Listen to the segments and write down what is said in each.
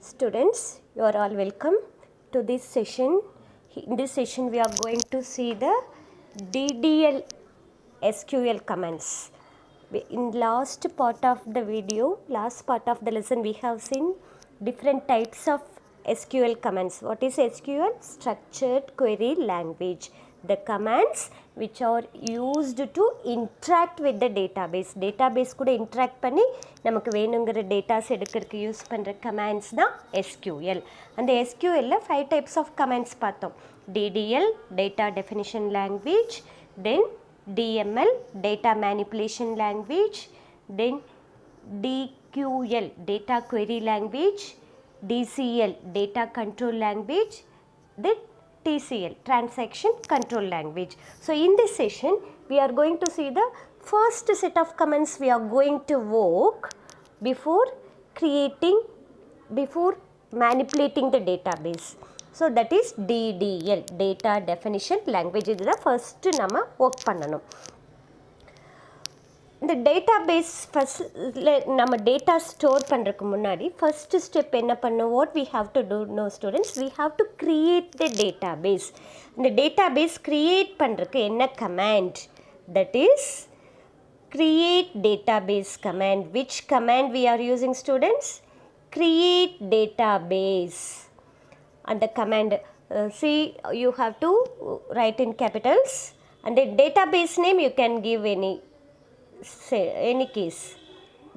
Students, you are all welcome to this session. In this session, we are going to see the DDL SQL commands. In last part of the video, last part of the lesson, we have seen different types of SQL commands. What is SQL? Structured Query Language. The commands which are used to interact with the database. Database கூட interact பண்ணி நமக்கு வேணுங்கிற datas எடுக்கிறதுக்கு use பண்ணுற commands தான் SQL. அந்த SQLல 5 types of commands பார்த்தோம். DDL, Data Definition Language, then DML, Data Manipulation Language, then DQL, Data Query Language, DCL, Data Control Language, then TCL, Transaction Control Language. So in this session, we are going to see the first set of commands we are going to work before manipulating the database. So that is DDL, Data Definition Language. This is the first nama work பண்ணனும். இந்த database ஃபஸ்ட்டில் நம்ம data store பண்ணுறதுக்கு முன்னாடி first step என்ன பண்ணோம்? What we have to do no students, we have to create the database. இந்த database create பண்ணுறதுக்கு என்ன கமாண்ட்? That is create database command. Which command we are using, students? Create database. And the command, see, you have to write in capitals, and the database name you can give any case.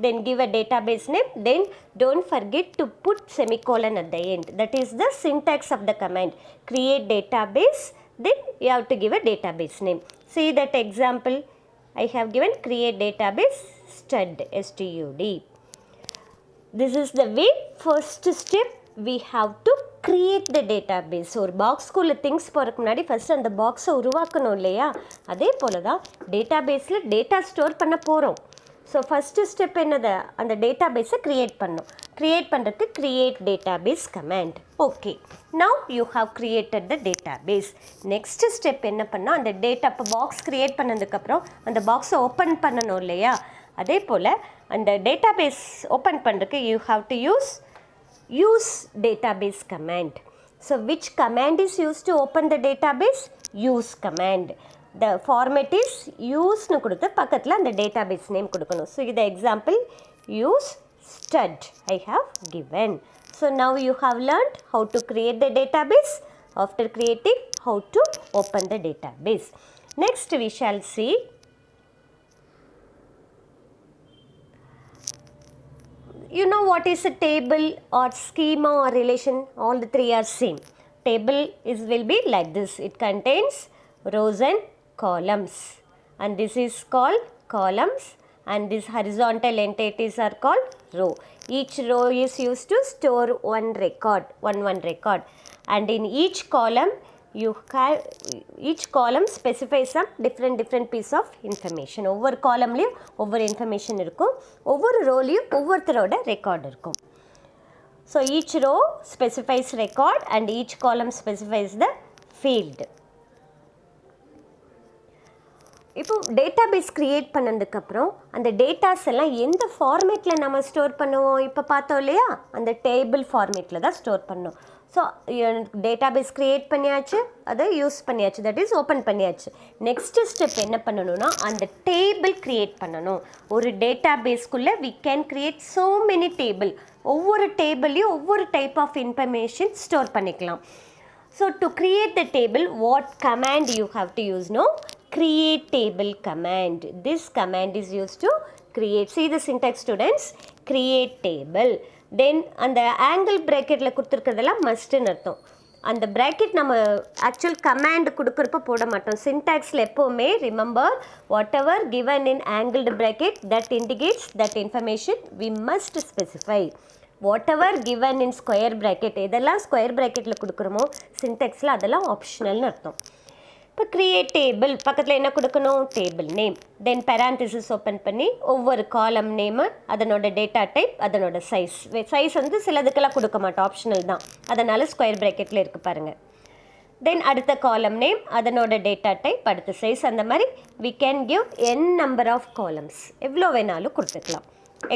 Then give a database name, then don't forget to put semicolon at the end. That is the syntax of the command. Create database, then you have to give a database name. See that example I have given, create database stud, STUD. This is the way, first step we have to create the database. ஒரு பாக்ஸ்குள்ள things போகிறதுக்கு முன்னாடி first அந்த பாக்ஸை உருவாக்கணும் இல்லையா? அதே போல் தான் டேட்டாபேஸில் டேட்டா ஸ்டோர் பண்ண போகிறோம். ஸோ ஃபஸ்ட்டு ஸ்டெப் என்னது? அந்த டேட்டாபேஸை க்ரியேட் பண்ணணும். க்ரியேட் பண்ணுறதுக்கு create database command. Okay, now you have created the database. Next step என்ன பண்ணோம்? அந்த டேட்டா இப்போ பாக்ஸ் க்ரியேட் பண்ணதுக்கப்புறம் அந்த பாக்ஸை ஓப்பன் பண்ணணும் இல்லையா? அதே போல் அந்த டேட்டாபேஸ் ஓப்பன் பண்ணுறதுக்கு you have to use database command. So which command is used to open the database? Use command. The format is use nu kodutha pakkathula and the database name kodukano. So the example use stud I have given. So now you have learned how to create the database. After creating, how to open the database. Next we shall see you know what is a table or schema or relation? All the three are same. Table will be like this. It contains rows and columns, and this is called columns, and these horizontal entities are called row. Each row is used to store one record, one record, and in each column each column specifies some different piece of information. ஒவ்வொரு காலம்லேயும் ஒவ்வொரு information இருக்கும், ஒவ்வொரு ரோலையும் ஒவ்வொருத்தரோட record இருக்கும். So each row specifies record and each column specifies the field. இப்போ database create பண்ணதுக்கப்புறம் அந்த datas எல்லாம் எந்த ஃபார்மேட்டில் நம்ம ஸ்டோர் பண்ணுவோம்? இப்போ பார்த்தோம் இல்லையா, அந்த டேபிள் ஃபார்மேட்டில் தான் ஸ்டோர் பண்ணோம். ஸோ டேட்டாபேஸ் க்ரியேட் பண்ணியாச்சு, அதை யூஸ் பண்ணியாச்சு, தட் இஸ் ஓப்பன் பண்ணியாச்சு. நெக்ஸ்ட்டு ஸ்டெப் என்ன பண்ணணும்னா அந்த டேபிள் க்ரியேட் பண்ணணும். ஒரு டேட்டாபேஸ்க்குள்ளே we can create so many table. ஒவ்வொரு டேபிள்லையும் ஒவ்வொரு டைப் ஆஃப் இன்ஃபர்மேஷன் ஸ்டோர் பண்ணிக்கலாம். So to create the table, what command you have to use? No, create table command. This command is used to create. See the syntax, students. Create table. Then அந்த angle bracketல கொடுத்துருக்கிறதெல்லாம் மஸ்ட்னு அர்த்தம். அந்த bracket நம்ம actual command கொடுக்குறப்ப போட மாட்டோம். சின்டாக்ஸில் எப்போவுமே remember, what ever given in angled bracket that indicates that information we must specify. whatever given in square bracket, எதெல்லாம் square ப்ராக்கெட்டில் கொடுக்குறோமோ சின்டாக்ஸில் அதெல்லாம் ஆப்ஷனல்னு அர்த்தம். இப்போ க்ரியேட் டேபிள் பக்கத்தில் என்ன கொடுக்கணும்? Table name. Then parentheses open பண்ணி ஒவ்வொரு காலம் நேமு, அதனோட டேட்டா டைப், அதனோட சைஸ் வந்து சிலதுக்கெல்லாம் கொடுக்க மாட்டோம், ஆப்ஷனல் தான், அதனால் ஸ்கொயர் ப்ராக்கெட்டில் இருக்குது பாருங்கள். தென் அடுத்த காலம் நேம், அதனோட டேட்டா டைப், அடுத்த சைஸ், அந்த மாதிரி we can give n number of columns, எவ்வளோ வேணாலும் கொடுத்துக்கலாம்.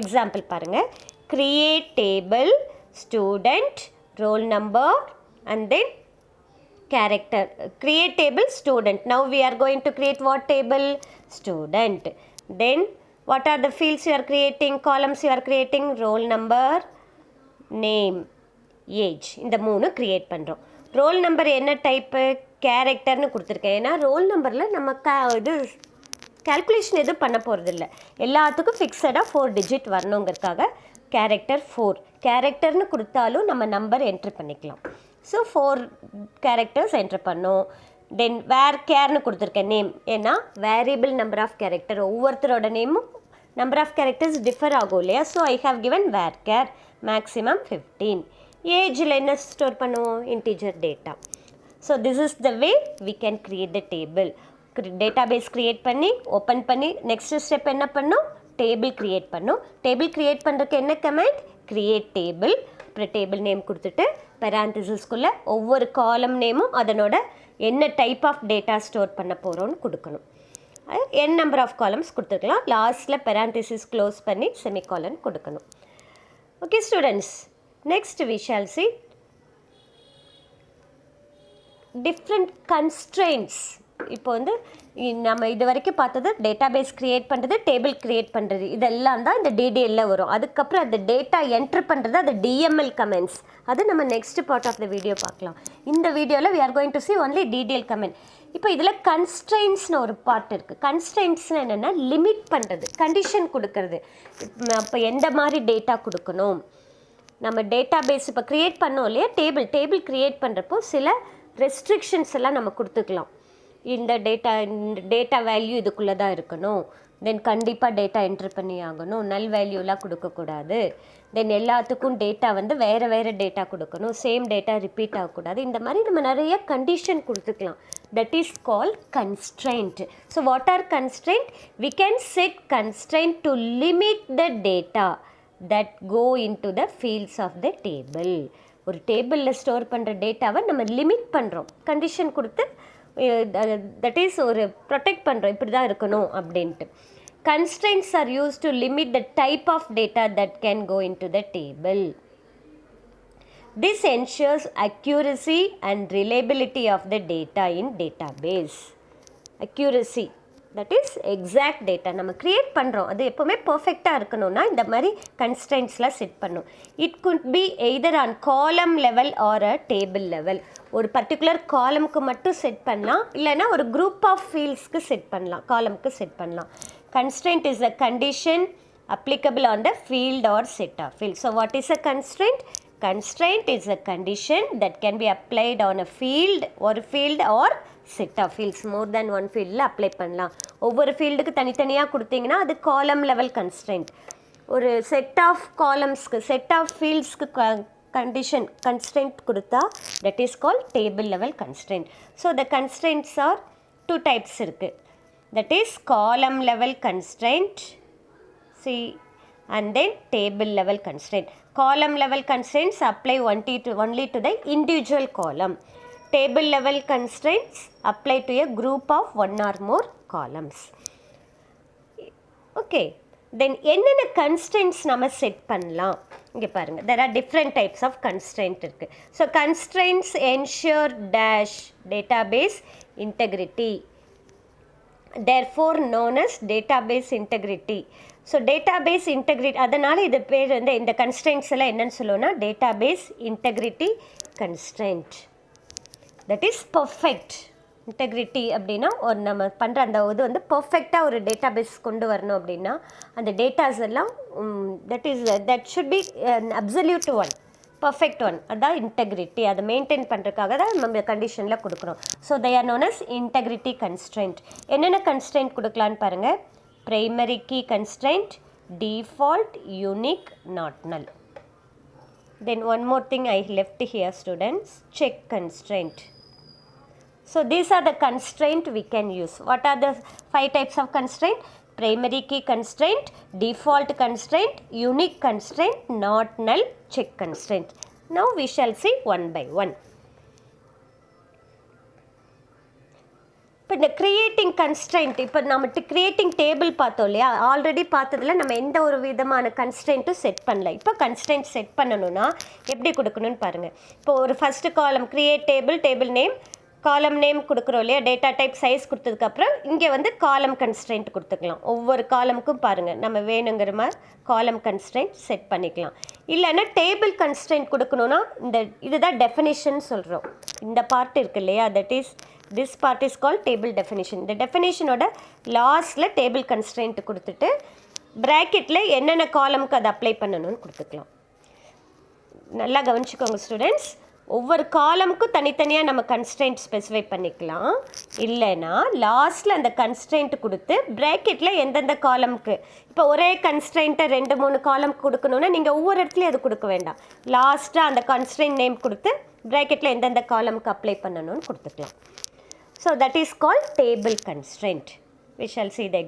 எக்ஸாம்பிள் பாருங்கள், create table student, roll number, and then character. Create table student. Now we are going to create what table? Student. Then what are the fields you are creating? Columns you are creating? Roll number, name, age. இந்த மூணு create பண்ணுறோம். Roll number என்ன type? கேரக்டர்னு கொடுத்துருக்கேன். ஏன்னா role நம்பரில் நம்ம இது calculation எதுவும் பண்ண போகிறதில்ல. எல்லாத்துக்கும் ஃபிக்ஸடாக 4 டிஜிட் வரணுங்கிறதுக்காக கேரக்டர் 4. கேரக்டர்னு கொடுத்தாலும் நம்ம நம்பர் என்ட்ரு பண்ணிக்கலாம். ஸோ 4 கேரக்டர்ஸ் என்ட்ரு பண்ணோம். தென் வேர் கேர்னு கொடுத்துருக்கேன் நேம். ஏன்னா வேரியபிள் நம்பர் ஆஃப் கேரக்டர், ஒவ்வொருத்தரோட நேமும் நம்பர் ஆஃப் கேரக்டர்ஸ் டிஃபர் ஆகும் இல்லையா? So I have given varchar maximum 15. ஏஜில் என்ன ஸ்டோர் பண்ணுவோம்? Integer data. So this is the way we can create the table. Database create பண்ணி open பண்ணி next step என்ன பண்ணோம்? டேபிள் க்ரியேட் பண்ணோம். டேபிள் க்ரியேட் பண்ணுறதுக்கு என்ன கமெண்ட்? Create table. அப்புறம் டேபிள் நேம் கொடுத்துட்டு பெரான்திசிஸ்குள்ளே ஒவ்வொரு காலம் நேமும் அதனோட என்ன டைப் ஆஃப் டேட்டா ஸ்டோர் பண்ண போகிறோன்னு கொடுக்கணும். n நம்பர் ஆஃப் காலம்ஸ் கொடுத்துருக்கலாம். லாஸ்ட்டில் பெரான்திசிஸ் க்ளோஸ் பண்ணி செமிகாலன் கொடுக்கணும். Okay students, next we shall see different constraints. இப்போ வந்து நம்ம இது வரைக்கும் பார்த்தது டேட்டாபேஸ் க்ரியேட் பண்ணுறது, டேபிள் க்ரியேட் பண்ணுறது, இதெல்லாம் தான் இந்த டிடிஎல்ல வரும். அதுக்கப்புறம் அந்த டேட்டா என்ட்ரு பண்ணுறது அது டிஎம்எல் கமெண்ட்ஸ். அது நம்ம next part of the video பார்க்கலாம். இந்த வீடியோவில் we are going to see only DDL command. இப்போ இதில் கன்ஸ்ட்ரெயின்ஸ்னு ஒரு பார்ட் இருக்குது. கன்ஸ்ட்ரெயின்ஸ்னால் என்னென்னா லிமிட் பண்ணுறது, கண்டிஷன் கொடுக்கறது. இப்போ எந்த மாதிரி டேட்டா கொடுக்கணும், நம்ம டேட்டாபேஸ் இப்போ க்ரியேட் பண்ணோம் இல்லையா? டேபிள் க்ரியேட் பண்ணுறப்போ சில ரெஸ்ட்ரிக்ஷன்ஸ் எல்லாம் நம்ம கொடுத்துக்கலாம். இந்த டேட்டா வேல்யூ இதுக்குள்ளே தான் இருக்கணும், தென் கண்டிப்பாக டேட்டா என்ட்ரு பண்ணி ஆகணும், நல் வேல்யூலாம் கொடுக்கக்கூடாது, தென் எல்லாத்துக்கும் டேட்டா வந்து வேறு டேட்டா கொடுக்கணும், சேம் டேட்டா ரிப்பீட் ஆகக்கூடாது. இந்த மாதிரி நம்ம நிறைய கண்டிஷன் கொடுத்துக்கலாம். That is call constraint. So what are constraint? We can set constraint to limit the data that go into the fields of the table. ஒரு டேபிளில் ஸ்டோர் பண்ணுற டேட்டாவை நம்ம லிமிட் பண்ணுறோம், கண்டிஷன் கொடுத்து தட் இஸ் ஒரு ப்ரொடெக்ட் பண்ணுறோம், இப்படி தான் இருக்கணும் அப்படின்ட்டு. Constraints are used to limit the type of data that can go into the table. This ensures accuracy and reliability of the data in database. Accuracy, that is exact data. நம்ம create பண்ணுறோம், அது எப்போவுமே பர்ஃபெக்டாக இருக்கணும்னா இந்த மாதிரி கன்ஸ்ட்ரெயின்ட்ஸ்லாம் set பண்ணும். It could be either on column level or a table level. ஒரு பர்டிகுலர் காலமுக்கு மட்டும் செட் பண்ணலாம், இல்லைன்னா ஒரு குரூப் ஆஃப் ஃபீல்ட்ஸ்க்கு செட் பண்ணலாம், காலமுக்கு செட் பண்ணலாம். Constraint is a condition applicable on the field or set of fields. So what is a constraint? Constraint is a condition that can be applied on a field or set of fields. More than one field apply பண்ணலாம். ஒவ்வொரு ஃபீல்டுக்கு தனித்தனியாக கொடுத்தீங்கன்னா அது column level constraint. ஒரு set of காலம்ஸ்க்கு set of ஃபீல்ட்ஸ்க்கு constraint கொடுத்தா that is called table level constraint. So the constraints are 2 types இருக்குது. That is column level constraint, see, and then table level constraint. Column level constraints apply only to the individual column. Table level constraints apply to a group of 1 or more columns. Okay, then என்னென்ன constraints நம்ம set பண்ணலாம்? இங்கே பாருங்கள், there are different types of constraint இருக்கு. So constraints ensure dash database integrity, therefore known as database integrity. So database integrity, அதனால் இது பேர் வந்து இந்த constraints எல்லாம் என்னன்னு சொல்லுவோம்னா database integrity constraint. That is perfect. Integrity அப்படின்னா ஒரு நம்ம பண்ணுற அந்த இது வந்து பர்ஃபெக்டாக ஒரு டேட்டாபேஸ் கொண்டு வரணும் அப்படின்னா அந்த டேட்டாஸ் எல்லாம் that should be an absolute one, perfect one. அதான் இன்டெகிரிட்டி. அதை மெயின்டைன் பண்ணுறதுக்காக தான் நம்ம கண்டிஷனில் கொடுக்குறோம். So they are known as integrity constraint. என்னென்ன கன்ஸ்ட்ரெயின்ட் கொடுக்கலான்னு பாருங்கள். primary key constraint, default, unique, not null. Then one more thing I left here students, check constraint. So these are the constraint we can use. What are the 5 types of constraint? Primary key constraint, default constraint, unique constraint, not null, check constraint. Now we shall see one by one. இப்போ இந்த creating constraint, இப்போ நம்ம creating table பார்த்தோம் இல்லையா, already பார்த்ததில் நம்ம எந்த ஒரு விதமான கன்ஸ்ட்ரெயின்ட்டும் செட் பண்ணல. இப்போ கன்ஸ்ட்ரெயின்ட் செட் பண்ணணும்னா எப்படி கொடுக்கணும்னு பாருங்கள். இப்போ ஒரு ஃபஸ்ட்டு காலம் கிரியேட் டேபிள், டேபிள் நேம், காலம் நேம் கொடுக்குறோம் இல்லையா, டேட்டா டைப் சைஸ் கொடுத்ததுக்கப்புறம் இங்கே வந்து காலம் கன்ஸ்ட்ரெயின்ட் கொடுத்துக்கலாம். ஒவ்வொரு காலமுக்கும் பாருங்கள் நம்ம வேணுங்கிற மாதிரி காலம் கன்ஸ்ட்ரெயின்ட் செட் பண்ணிக்கலாம். இல்லைன்னா டேபிள் கன்ஸ்ட்ரெயின்ட் கொடுக்கணுன்னா இந்த இதுதான் டெஃபினிஷன் சொல்கிறோம். இந்த பார்ட் இருக்கு இல்லையா, that is this part is call table definition. இந்த டெஃபினிஷனோட லாஸ்ட்டில் டேபிள் கன்ஸ்ட்ரெயின்ட் கொடுத்துட்டு ப்ராக்கெட்டில் என்னென்ன காலமுக்கு அதை அப்ளை பண்ணணும்னு கொடுத்துக்கலாம். நல்லா கவனிச்சுக்கோங்க ஸ்டூடெண்ட்ஸ், ஒவ்வொரு காலமுக்கும் தனித்தனியாக நம்ம கன்ஸ்ட்ரெயின்ட் ஸ்பெசிஃபை பண்ணிக்கலாம். இல்லைன்னா லாஸ்ட்டில் அந்த கன்ஸ்ட்ரெயின்ட் கொடுத்து ப்ராக்கெட்டில் எந்தெந்த காலமுக்கு, இப்போ ஒரே கன்ஸ்ட்ரெயின்ட்டை 2-3 காலம் கொடுக்கணுன்னா நீங்கள் ஒவ்வொரு இடத்துலையும் அது கொடுக்க வேண்டாம். லாஸ்ட்டாக அந்த கன்ஸ்ட்ரெயின்ட் நேம் கொடுத்து ப்ராக்கெட்டில் எந்தெந்த காலமுக்கு அப்ளை பண்ணணும்னு கொடுத்துக்கலாம். So that is called table constraint. We shall see the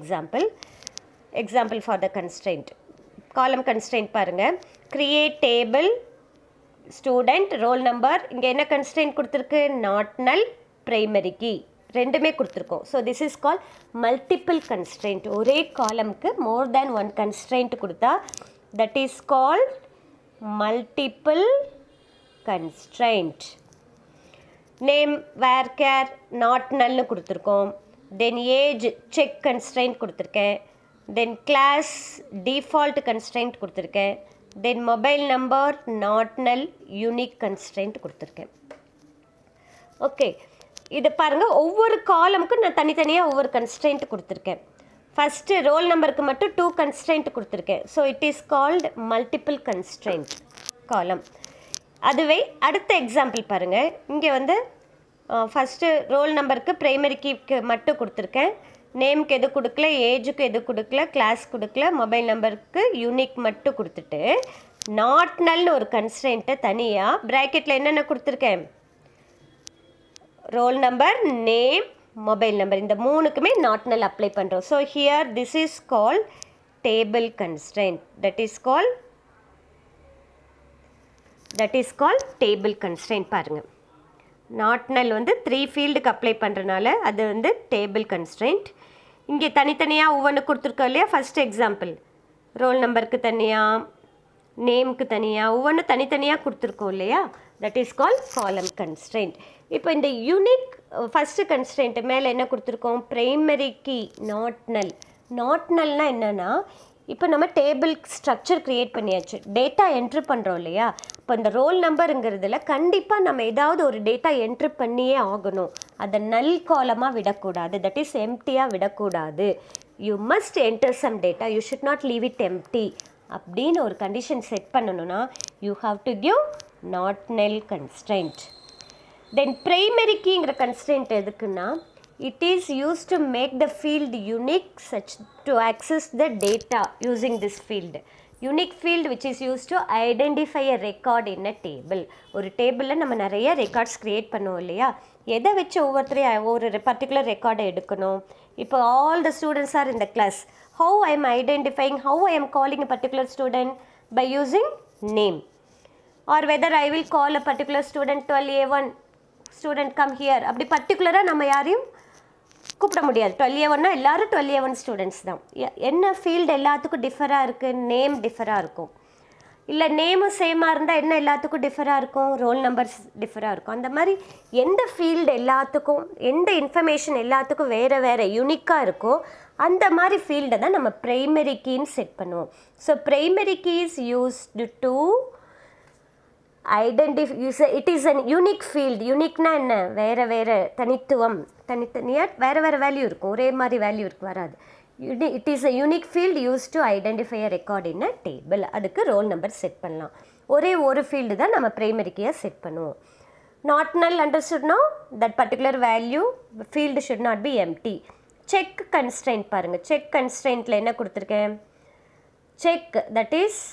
example for the constraint. Column constraint பாருங்கள். Create table, student, roll number. இங்கே என்ன கன்ஸ்ட்ரெயின்ட் கொடுத்துருக்கு, நாட் நல், பிரைமரி கீ ரெண்டுமே கொடுத்துருக்கோம். So this is call multiple constraint. ஒரே காலமுக்கு more than one constraint கொடுத்தா that is called multiple constraint. Name where care not நல்னு கொடுத்துருக்கோம். தென் ஏஜ் செக் கன்ஸ்ட்ரெயின்ட் கொடுத்துருக்கேன். தென் கிளாஸ் டிஃபால்ட் கன்ஸ்ட்ரெயின்ட் கொடுத்துருக்கேன். தென் mobile number not null unique constraint கொடுத்துருக்கேன். Okay, இது பாருங்கள், ஒவ்வொரு காலமுக்கும் நான் தனித்தனியாக ஒவ்வொரு கன்ஸ்ட்ரெயின்ட் கொடுத்துருக்கேன். ஃபஸ்ட்டு ரோல் நம்பருக்கு மட்டும் 2 கன்ஸ்ட்ரெயின்ட் கொடுத்துருக்கேன். So it is called multiple constraint காலம். அதுவே அடுத்த எக்ஸாம்பிள் பாருங்கள். இங்கே வந்து ஃபஸ்ட்டு ரோல் நம்பருக்கு ப்ரைமரி கீக்கு மட்டும் கொடுத்துருக்கேன். நேமுக்கு எது கொடுக்கல, ஏஜுக்கு எது கொடுக்கல, கிளாஸ் கொடுக்கல, மொபைல் நம்பருக்கு யூனிக் மட்டும் கொடுத்துட்டு நாட் நல்னு ஒரு கன்ஸ்ட்ரெயின்ட்டை தனியாக ப்ராக்கெட்டில் என்னென்ன கொடுத்துருக்கேன், role number, name, mobile number, இந்த 3க்குமே நாட் நல் அப்ளை பண்ணுறோம். So here this is call table constraint. That is call table constraint. பாருங்கள், நாட் நல் வந்து 3 ஃபீல்டுக்கு அப்ளை பண்ணுறனால அது வந்து டேபிள் கன்ஸ்ட்ரெயின்ட். இங்கே தனித்தனியாக ஒவ்வொன்று கொடுத்துருக்கோம் இல்லையா. ஃபஸ்ட் எக்ஸாம்பிள் ரோல் நம்பருக்கு தனியாக, நேமுக்கு தனியாக, ஒவ்வொன்று தனித்தனியாக கொடுத்துருக்கோம் இல்லையா, தட் இஸ் கால் காலம் கன்ஸ்ட்ரெயின்ட். இப்போ இந்த யூனிக் ஃபஸ்ட்டு கன்ஸ்ட்ரெயின்ட்டு மேலே என்ன கொடுத்துருக்கோம், primary key not null. Not நல்னால் என்னென்னா, இப்போ நம்ம டேபிள் ஸ்ட்ரக்சர் க்ரியேட் பண்ணியாச்சு, டேட்டா என்ட்ரு பண்ணுறோம் இல்லையா. இப்போ இந்த ரோல் நம்பருங்கிறதுல கண்டிப்பாக நம்ம ஏதாவது ஒரு டேட்டா என்ட்ரு பண்ணியே ஆகணும். அதை நல் காலமாக விடக்கூடாது, தட் இஸ் எம்டியாக விடக்கூடாது. You must enter some data, you should not leave it empty அப்படின்னு ஒரு கண்டிஷன் செட் பண்ணணும்னா you have to give not null constraint. Then primary கீங்கிற கன்ஸ்ட்ரெயின்ட் எதுக்குன்னா, it is used to make the field unique such to access the data using this field. Unique field which is used to identify a record in a table. ஒரு டேபிளில் நம்ம நிறைய records create பண்ணுவோம் இல்லையா, எதை வச்சு ஒவ்வொருத்தரையும் ஒரு பர்டிகுலர் ரெக்கார்டை எடுக்கணும். இப்போ all the students are in the class, how I am identifying, how I am calling a particular student by using name, or whether I will call a particular student 12A1 student come here. அப்படி பர்டிகுலராக நம்ம யாரையும் கூப்பிட முடியாது. 12A1னா எல்லோரும் 12A1 students தான். என்ன field எல்லாத்துக்கும் டிஃபராக இருக்குது, நேம் டிஃபராக இருக்கும். இல்லை நேமும் சேமாக இருந்தால் என்ன எல்லாத்துக்கும் டிஃபராக இருக்கும், ரோல் நம்பர்ஸ் டிஃபராக இருக்கும். அந்த மாதிரி எந்த ஃபீல்டு எல்லாத்துக்கும், எந்த இன்ஃபர்மேஷன் எல்லாத்துக்கும் வேறு வேறு யூனிக்காக இருக்கோ அந்த மாதிரி ஃபீல்டை தான் நம்ம ப்ரைமரி கீன்னு செட் பண்ணுவோம். So primary key is used to it is an unique field. யூனிக்னா என்ன, வேறு வேறு தனித்துவம், தனித்தனியாக வேறு வேறு வேல்யூ இருக்கும், ஒரே மாதிரி வேல்யூ வராது. It is a unique field use to identify a record in a table. அதுக்கு ரோல் நம்பர் செட் பண்ணலாம். ஒரே ஒரு ஃபீல்டு தான் நம்ம ப்ரைமரி கீயாக செட் பண்ணுவோம். நாட் நல் அண்டர்ஸ்டுட்னா that particular value field should not be empty. Check constraint பாருங்கள். செக் கன்ஸ்ட்ரெயின்ட்டில் என்ன கொடுத்துருக்கேன், check that is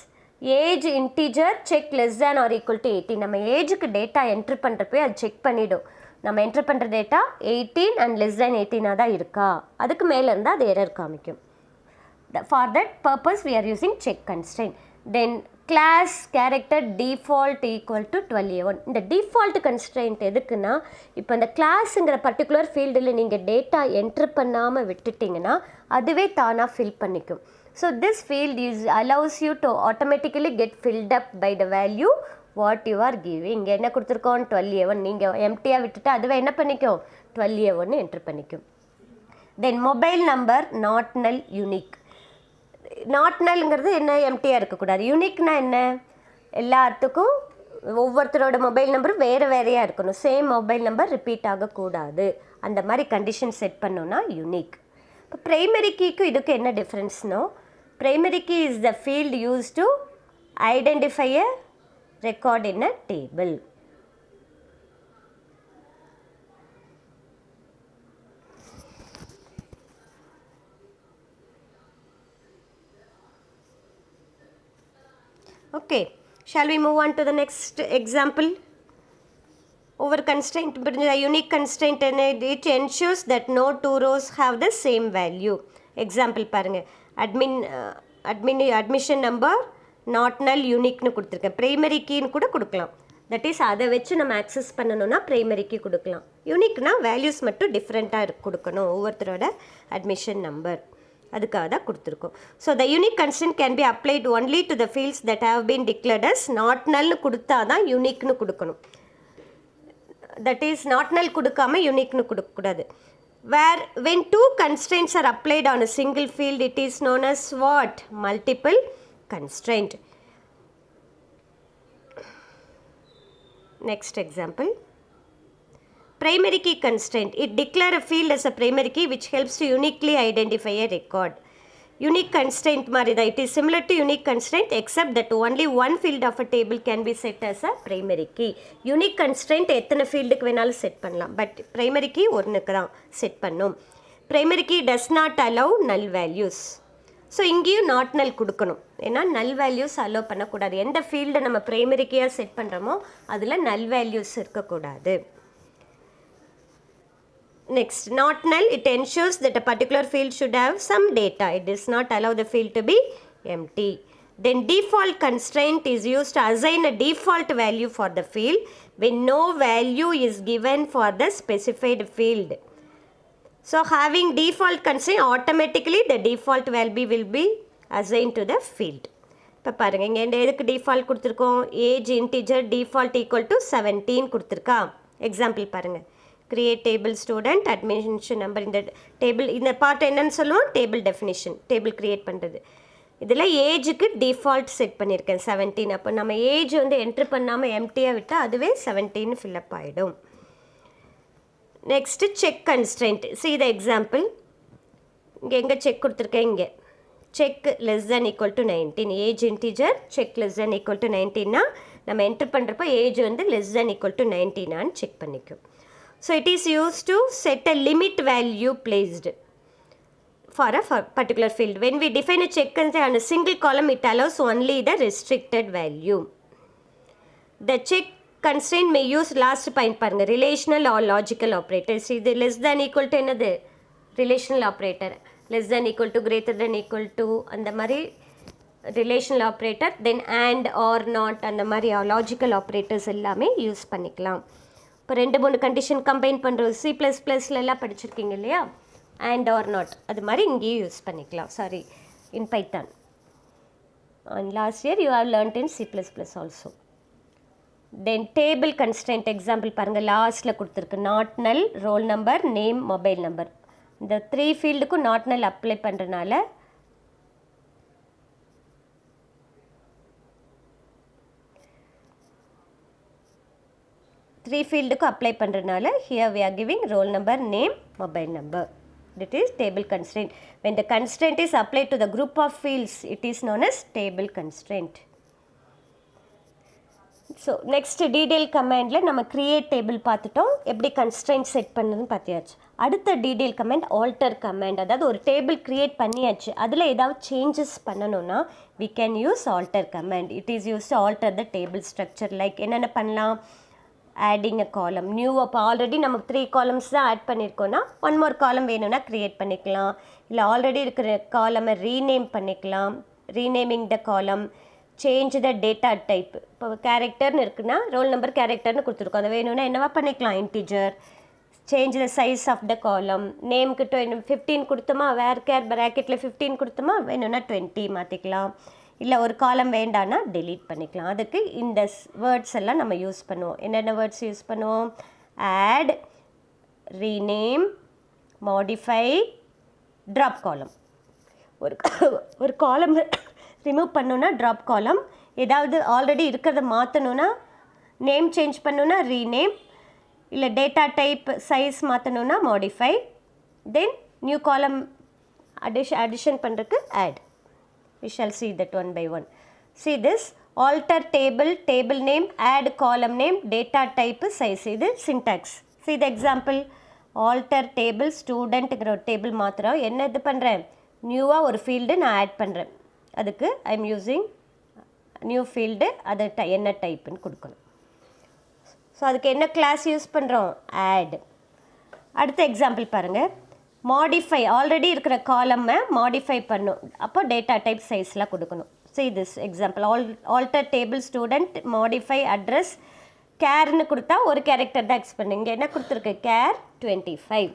age integer check less than or equal to 18. நம்ம ஏஜுக்கு டேட்டா என்ட்ரு பண்ணுறப்போ அது செக் பண்ணிவிடும். நம்ம என்ட்ரு பண்ணுற டேட்டா 18 அண்ட் லெஸ் தேன் 18 தான் இருக்கா, அதுக்கு மேலே இருந்தால் அது எரர் காமிக்கும். For that purpose we are using check constraint. Then class character default equal to 12a1. இந்த டிஃபால்ட் கன்ஸ்ட்ரெயின்ட் எதுக்குன்னா, இப்போ இந்த கிளாஸுங்கிற பர்டிகுலர் ஃபீல்டில் நீங்கள் டேட்டா என்ட்ரு பண்ணாமல் விட்டுட்டிங்கன்னா அதுவே தானாக ஃபில் பண்ணிக்கும். So this field allows you to automatically get filled up by the value what you are giving. இங்கே என்ன கொடுத்துருக்கோம், 12a1. நீங்கள் எம்டியாக விட்டுட்டு அதுவே என்ன பண்ணிக்கும், 12a1 என்ட்ரு பண்ணிக்கும். Then mobile number not null unique. Not நல்ங்கிறது என்ன, எம்டியாக இருக்கக்கூடாது. யூனிக்னா என்ன, எல்லாத்துக்கும் ஒவ்வொருத்தரோட மொபைல் நம்பரும் வேறு வேறையாக இருக்கணும். சேம் மொபைல் நம்பர் ரிப்பீட் ஆகக்கூடாது. அந்த மாதிரி கண்டிஷன் செட் பண்ணோன்னா யூனிக். இப்போ ப்ரைமரி கீக்கும் இதுக்கு என்ன டிஃப்ரென்ஸ்னோ, primary key is the field use to identify a record in a table. Okay, shall we move on to the next example? Over constraint, the unique constraint, it ensures that no two rows have the same value. Example பாருங்க, admission number not null unique னு கொடுத்துருக்கேன். primary key னு கூட கொடுக்கலாம். that is அதை வச்சு நம்ம access பண்ணணும்னா primary key கொடுக்கலாம். uniqueனா values மட்டும் டிஃப்ரெண்ட்டாக கொடுக்கணும் ஒவ்வொருத்தரோட admission number. அதுக்காக தான் கொடுத்துருக்கோம். So the unique constant can be applied only to the fields that have been declared as not நல்னு கொடுத்தா தான் யூனிக்னு கொடுக்கணும். தட் இஸ் நாட் நல் கொடுக்காம யூனிக்னு கொடுக்கக்கூடாது. Where when two constraints are applied on a single field it is known as what, multiple constraint. Next example, primary key constraint. It declare a field as a primary key which helps to uniquely identify a record. Unique constraint marida, it is similar to unique constraint except that only one field of a table can be set as a primary key. Unique constraint எத்தனை ஃபீல்டுக்கு வேணாலும் set பண்ணலாம், but primary key ஒன்றுக்கு தான் set பண்ணும். Primary key does not allow null values. So இங்கேயும் not நல் கொடுக்கணும், ஏன்னா நல் வேல்யூஸ் அலோவ் பண்ணக்கூடாது. எந்த ஃபீல்டை நம்ம primary keyயாக செட் பண்ணுறோமோ அதில் நல் வேல்யூஸ் இருக்கக்கூடாது. Next, not null, it ensures that a particular field should have some data. It does not allow the field to be empty. Then default constraint is used to assign a default value for the field when no value is given for the specified field. So having default constraint, automatically the default value will be assigned to the field. இப்போ பாருங்கள், இங்கே எதுக்கு default கொடுத்துருக்கோம், age integer default equal to 17 கொடுத்துருக்கா. Example பாருங்கள், create table student admission number. இந்த table இந்த part என்னன்னு சொல்லுவோம், டேபிள் டெஃபினிஷன். டேபிள் க்ரியேட் பண்ணுறது. இதில் ஏஜுக்கு டிஃபால்ட் செட் பண்ணியிருக்கேன் 17. அப்போ நம்ம ஏஜ் வந்து என்ட்ரு பண்ணாமல் எம்டியாக விட்டால் அதுவே 17 ஃபில்அப் ஆகிடும். Next check constraint. see the example. இங்கே எங்கே செக் கொடுத்துருக்கேன், இங்கே check less than equal to 19. Age integer check less than equal to 19னா நம்ம என்ட்ரு பண்ணுறப்போ ஏஜ் வந்து லெஸ் தேன் ஈக்குவல் டு 19ஆன்னு செக் பண்ணிக்கும். So it is used to set a limit value placed for a particular field. When we define a check constraint on a single column, it allows only the restricted value. The check constraint may use last point பாருங்க, relational or logical operators. இது less than equal to என்னது, relational operator. less than equal to, greater than equal to, அந்த மாதிரி relational operator. then and or not, அந்த மாதிரி logical operators எல்லாமே use பண்ணிக்கலாம். இப்போ 2-3 கண்டிஷன் கம்பைன் பண்ணுறோம். C++லலாம் படிச்சிருக்கீங்க இல்லையா, அண்ட் ஆர் நாட், அது மாதிரி இங்கேயும் யூஸ் பண்ணிக்கலாம். Sorry, in Python. And last year you have learned in C++ also. Then table constraint example பாருங்கள், லாஸ்ட்டில் கொடுத்துருக்கு not null, roll number, name, mobile number. இந்த 3 ஃபீல்டுக்கும் நாட் நல் அப்ளை பண்ணுறதுனால ஃபீல்டுக்கு அப்ளை பண்ணுறதுனால here we are giving roll number, name, mobile number. That is table constraint. When the constraint is applied to the group of fields, it is known as table constraint. So next detail கமாண்டில் நம்ம create table பார்த்துட்டோம், எப்படி constraint set பண்ணுறதுன்னு பார்த்தியாச்சு. அடுத்த detail command alter command. அதாவது ஒரு table create பண்ணியாச்சு, அதில் ஏதாவது சேஞ்சஸ் பண்ணணும்னா we can use alter command. It is used to alter the table structure. Like என்னென்ன பண்ணலாம், adding a column, new. அப்போ ஆல்ரெடி நமக்கு 3 columns தான் ஆட் பண்ணியிருக்கோன்னா 1 more column வேணும்னா க்ரியேட் பண்ணிக்கலாம். இல்லை ஆல்ரெடி இருக்கிற காலமை ரீநேம் பண்ணிக்கலாம், ரீநேமிங் த காலம், சேஞ்ச் த டேட்டா டைப். இப்போ கேரக்டர்னு இருக்குன்னா ரோல் நம்பர் கேரக்டர்னு கொடுத்துருக்கோம். அதை வேணும்னா என்னவா பண்ணிக்கலாம், integer. Change the size of the column. நேமுக்கு 15 கொடுத்தோமா, வேர் கேர் ப்ராக்கெட்டில் 15 கொடுத்தோமா, வேணும்னா 20 மாற்றிக்கலாம். இல்லை ஒரு காலம் வேண்டான்னா delete பண்ணிக்கலாம். அதுக்கு இந்த வேர்ட்ஸ் எல்லாம் நம்ம யூஸ் பண்ணுவோம். என்னென்ன வேர்ட்ஸ் யூஸ் பண்ணுவோம்? ஆட், ரீநேம், மாடிஃபை, ட்ராப் காலம். ஒரு காலம் ரிமூவ் பண்ணணுன்னா ட்ராப் காலம், ஏதாவது ஆல்ரெடி இருக்கிறத மாற்றணுன்னா, நேம் சேஞ்ச் பண்ணணுன்னா ரீநேம், இல்லை டேட்டா டைப் சைஸ் மாற்றணுன்னா மாடிஃபை, தென் நியூ காலம் addition பண்ணுறதுக்கு add. We shall see that one by one. See this, alter table, table name, add column name, data type, size. இது syntax. See the example, alter table, studentங்கிற ஒரு table மாத்திரம். என்ன இது பண்ணுறேன், நியூவாக ஒரு ஃபீல்டு நான் ஆட் பண்ணுறேன். அதுக்கு I am using new field, அதை என்ன டைப்புன்னு கொடுக்கணும். ஸோ அதுக்கு என்ன கிளாஸ் யூஸ் பண்ணுறோம், ஆட். அடுத்த எக்ஸாம்பிள் பாருங்கள், மாடிஃபை, ஆல்ரெடி இருக்கிற காலம்மை மாடிஃபை பண்ணும். அப்போ டேட்டா டைப் சைஸ்லாம் கொடுக்கணும். See this example, alter table student, modify address, கேர்னு கொடுத்தா ஒரு கேரக்டர் தான் எக்ஸ் பண்ணு. இங்கே என்ன கொடுத்துருக்கு, கேர் 25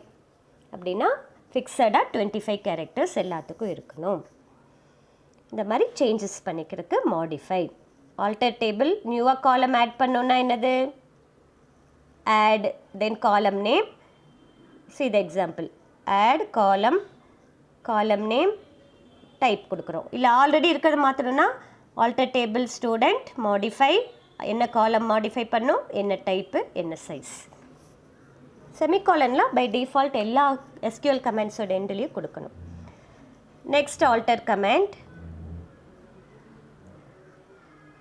அப்படின்னா ஃபிக்ஸடாக 25 கேரக்டர்ஸ் எல்லாத்துக்கும் இருக்கணும். இந்த மாதிரி சேஞ்சஸ் பண்ணிக்கிறதுக்கு மாடிஃபை. ஆல்டர் டேபிள், நியூவாக காலம் ஆட் பண்ணோன்னா என்னது, add, then column name. See the example, add column, column name, type கொடுக்குறோம். இல்லை ஆல்ரெடி இருக்கிறது மாற்றணும்னா ஆல்டர் டேபிள் ஸ்டூடெண்ட், மாடிஃபை, என்ன காலம் மாடிஃபை பண்ணும், என்ன டைப்பு, என்ன சைஸ். செமிகாலன்லாம் பை டிஃபால்ட் எல்லா எஸ்கியூஎல் கமெண்ட்ஸோட எண்ட்லேயும் கொடுக்கணும். Next alter command.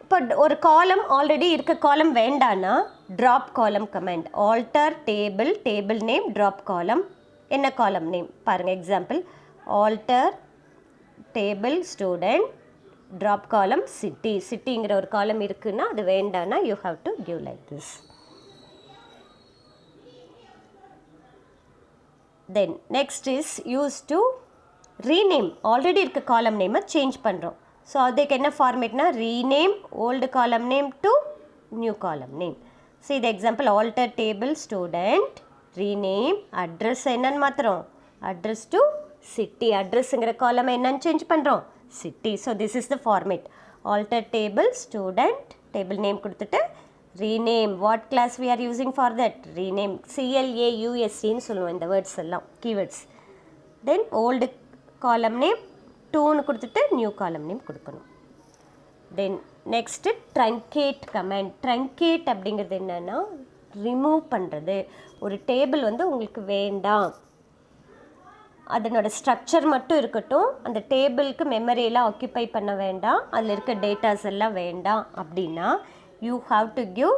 இப்போ ஒரு காலம் ஆல்ரெடி இருக்க காலம் வேண்டான்னா drop column command. Alter table, table name, drop column, என்ன காலம் நேம் பாருங்கள். Example, alter table student, drop column city. சிட்டிங்கிற ஒரு காலம் இருக்குன்னா அது வேண்டான்னா you have to give like this. Then next is use to rename. Already இருக்க column நேமை சேஞ்ச் பண்ணுறோம். ஸோ அதுக்கு என்ன ஃபார்மேட்னா, rename old column name to new column name. So இது example, alter table student, rename, address என்னன்னு மாத்திரம், address to city. அட்ரஸுங்கிற காலம் என்னன்னு சேஞ்ச் பண்ணுறோம், city. So this is the format. Alter table student, table name கொடுத்துட்டு rename. What clause we are using for that, rename, CLAUSEன்னு சொல்லுவோம் இந்த வேர்ட்ஸ் எல்லாம், keywords. Then old column name டூன்னு கொடுத்துட்டு நியூ காலம் நேம் கொடுக்கணும். Then next truncate command. Truncate அப்படிங்கிறது என்னென்னா ரிமூவ் பண்ணுறது. ஒரு டேபிள் வந்து உங்களுக்கு வேண்டாம், அதனோட ஸ்ட்ரக்சர் மட்டும் இருக்கட்டும், அந்த டேபிளுக்கு மெமரியெல்லாம் ஆக்கியபை பண்ண வேண்டாம், அதில் இருக்க டேட்டாஸ் எல்லாம் வேண்டாம் அப்படின்னா you have to give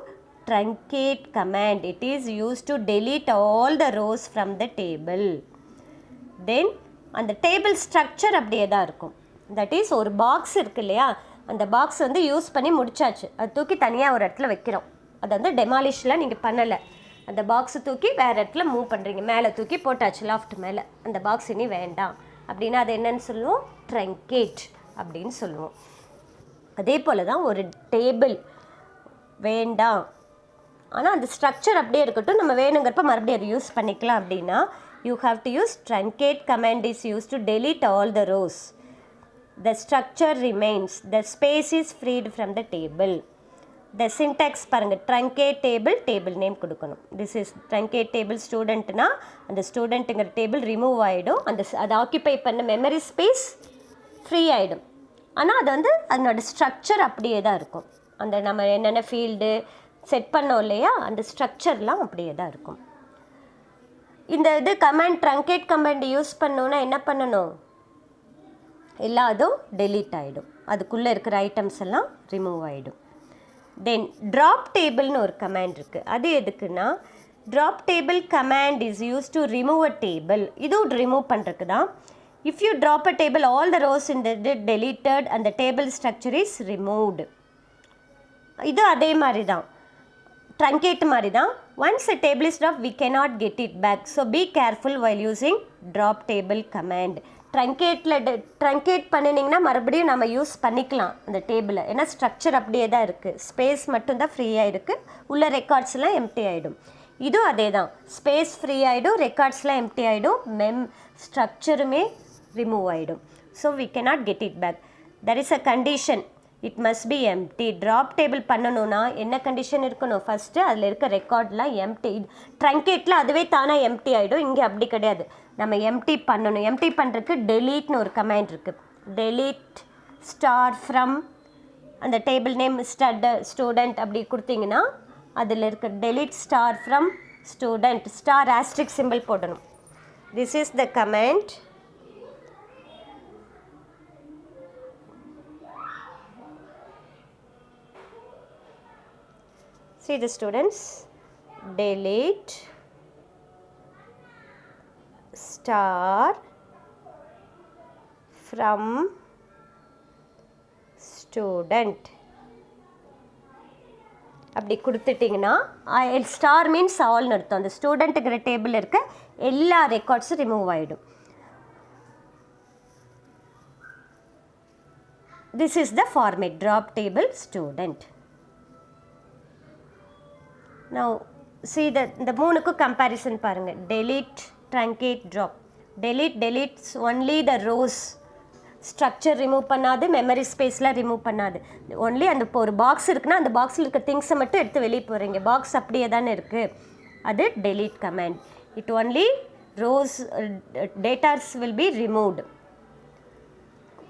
truncate comment. It is use to delete all the rows from the table. தென் அந்த டேபிள் ஸ்ட்ரக்சர் அப்படியே தான் இருக்கும். தட் இஸ் ஒரு பாக்ஸ் இருக்கு இல்லையா, அந்த பாக்ஸ் வந்து யூஸ் பண்ணி முடிச்சாச்சு, அது தூக்கி தனியாக ஒரு இடத்துல வைக்கிறோம். அது வந்து டெமாலிஷ்லாம் நீங்கள் பண்ணலை, அந்த பாக்ஸை தூக்கி வேறு இடத்துல மூவ் பண்ணுறீங்க, மேலே தூக்கி போட்டாச்சு லாஃப்ட் மேலே, அந்த பாக்ஸ் இனி வேண்டாம் அப்படின்னா அது என்னன்னு சொல்லுவோம், ட்ரங்கேட் அப்படின்னு சொல்லுவோம். அதே போல் தான் ஒரு டேபிள் வேண்டாம், ஆனால் அந்த ஸ்ட்ரக்சர் அப்படியே இருக்கட்டும், நம்ம வேணுங்கிறப்ப மறுபடியும் அதை யூஸ் பண்ணிக்கலாம் அப்படின்னா you have to use truncate command is used to delete all the rows. The structure remains, the space is freed from the table. The syntax பாருங்க, truncate table, table name கொடுக்கணும். This is truncate table studentனா அந்த ஸ்டூடெண்ட்டுங்கிற table remove ஆகிடும், அதை ஆக்கியபை பண்ண memory space free ஆகிடும். ஆனால் அது வந்து அதனோட ஸ்ட்ரக்சர் அப்படியே தான் இருக்கும். அந்த நம்ம என்னென்ன ஃபீல்டு செட் பண்ணோம் இல்லையா, அந்த ஸ்ட்ரக்சர்லாம் அப்படியே தான் இருக்கும். இந்த இது கமெண்ட், ட்ரங்கேட் கமெண்ட் யூஸ் பண்ணோன்னா என்ன பண்ணணும், எல்லாதும் டெலீட் ஆகிடும், அதுக்குள்ளே இருக்கிற ஐட்டம்ஸ் எல்லாம் ரிமூவ் ஆகிடும். தென் ட்ராப் டேபிள்னு ஒரு கமெண்ட் இருக்குது. அது எதுக்குன்னா, drop table comment is use to remove a table. இதுவும் ரிமூவ் பண்ணுறதுக்கு தான். If you drop a table, all the rose in the deleted and the table structure is removed. இது அதே மாதிரி தான், truncate மாதிரி தான். Once a table is dropped, we cannot get it back. So be careful while using drop table command. Truncate பண்ணினீங்கன்னா மறுபடியும் நம்ம use பண்ணிக்கலாம் அந்த டேபிளை. ஏன்னா ஸ்ட்ரக்சர் அப்படியே தான் இருக்குது, ஸ்பேஸ் மட்டும்தான் ஃப்ரீயாக இருக்குது, உள்ள ரெக்கார்ட்ஸ்லாம் எம்டி ஆகிடும். இதுவும் அதே தான், ஸ்பேஸ் ஃப்ரீ ஆகிடும், ரெக்கார்ட்ஸ்லாம் எம்டி ஆகிடும், ஸ்ட்ரக்சருமே ரிமூவ் ஆகிடும். So we cannot get it back. There is a condition, it must be empty. Drop table பண்ணணும்னா என்ன கண்டிஷன் இருக்கணும்? ஃபஸ்ட்டு அதில் இருக்க ரெக்கார்ட்லாம் எம்டி. ட்ரங்கேட்டில் அதுவே தானாக எம்டி ஆகிடும். இங்கே அப்படி கிடையாது, நம்ம எம்டி பண்ணணும். எம்டி பண்ணுறதுக்கு டெலீட்னு ஒரு கமாண்ட் இருக்குது. டெலீட் ஸ்டார் ஃப்ரம் அந்த டேபிள் நேம் ஸ்டூடெண்ட் அப்படி கொடுத்தீங்கன்னா அதில் இருக்க delete star from student, star asterisk symbol போடணும். This is the command. See the students, delete star from student அப்படி கொடுத்துட்டிங்கன்னா ஸ்டார் மீன்ஸ் ஆல்னு அர்த்தம். அந்த ஸ்டூடெண்ட்டுங்கிற டேபிள் இருக்க எல்லா ரெக்கார்ட்ஸும் ரிமூவ் ஆகிடும். This is the format, drop table student. Now see இந்த மூணுக்கும் கம்பேரிசன் பாருங்கள். delete, truncate, drop. deletes only the rows, structure remove பண்ணாது, மெமரி ஸ்பேஸ்லாம் ரிமூவ் பண்ணாது. ஒன்லி அந்த இப்போ ஒரு பாக்ஸ் இருக்குன்னா அந்த பாக்ஸில் இருக்க திங்ஸை மட்டும் எடுத்து வெளியே போகிறீங்க, பாக்ஸ் அப்படியே தானே இருக்குது, அது delete command. It only rows datas will be removed.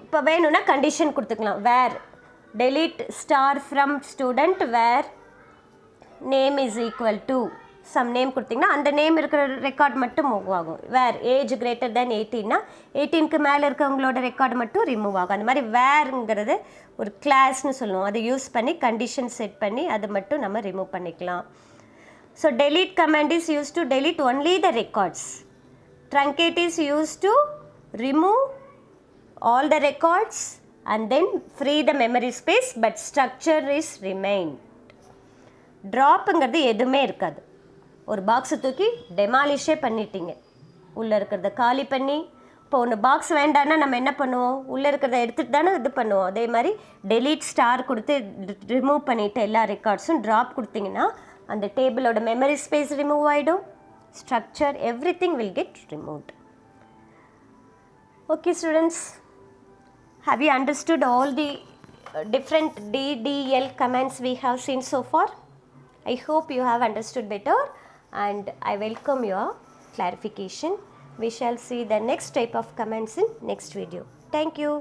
இப்போ வேணும்னா கண்டிஷன் கொடுத்துக்கலாம். Where delete star from student where name is equal to some name கொடுத்திங்கன்னா அந்த நேம் இருக்கிற ரெக்கார்ட் மட்டும் மூவ் ஆகும். வேர் ஏஜ் கிரேட்டர் தேன் 18னா 18க்கு மேலே இருக்கவங்களோட ரெக்கார்டு மட்டும் ரிமூவ் ஆகும். அந்த மாதிரி வேருங்கிறது ஒரு கிளாஸ்னு சொல்லுவோம். அதை யூஸ் பண்ணி கண்டிஷன் செட் பண்ணி அது மட்டும் நம்ம ரிமூவ் பண்ணிக்கலாம். So delete command is used to delete only the records. Truncate is used to remove all the records and then free the memory space, but structure is remained. ட்ராப்புங்கிறது எதுவுமே இருக்காது. ஒரு பாக்ஸை தூக்கி டெமாலிஷே பண்ணிட்டீங்க, உள்ளே இருக்கிறத காலி பண்ணி. இப்போ ஒன்று பாக்ஸ் வேண்டான்னா நம்ம என்ன பண்ணுவோம்? உள்ளே இருக்கிறத எடுத்துகிட்டு தானே இது பண்ணுவோம். அதே மாதிரி delete ஸ்டார் கொடுத்து ரிமூவ் பண்ணிவிட்டு எல்லா ரெக்கார்ட்ஸும் ட்ராப் கொடுத்தீங்கன்னா அந்த டேபிளோட மெமரி ஸ்பேஸ் ரிமூவ் ஆகிடும், structure everything will get removed. Okay students, have you understood all the different DDL commands we have seen so far? I hope you have understood better and I welcome your clarification. We shall see the next type of commands in next video. Thank you.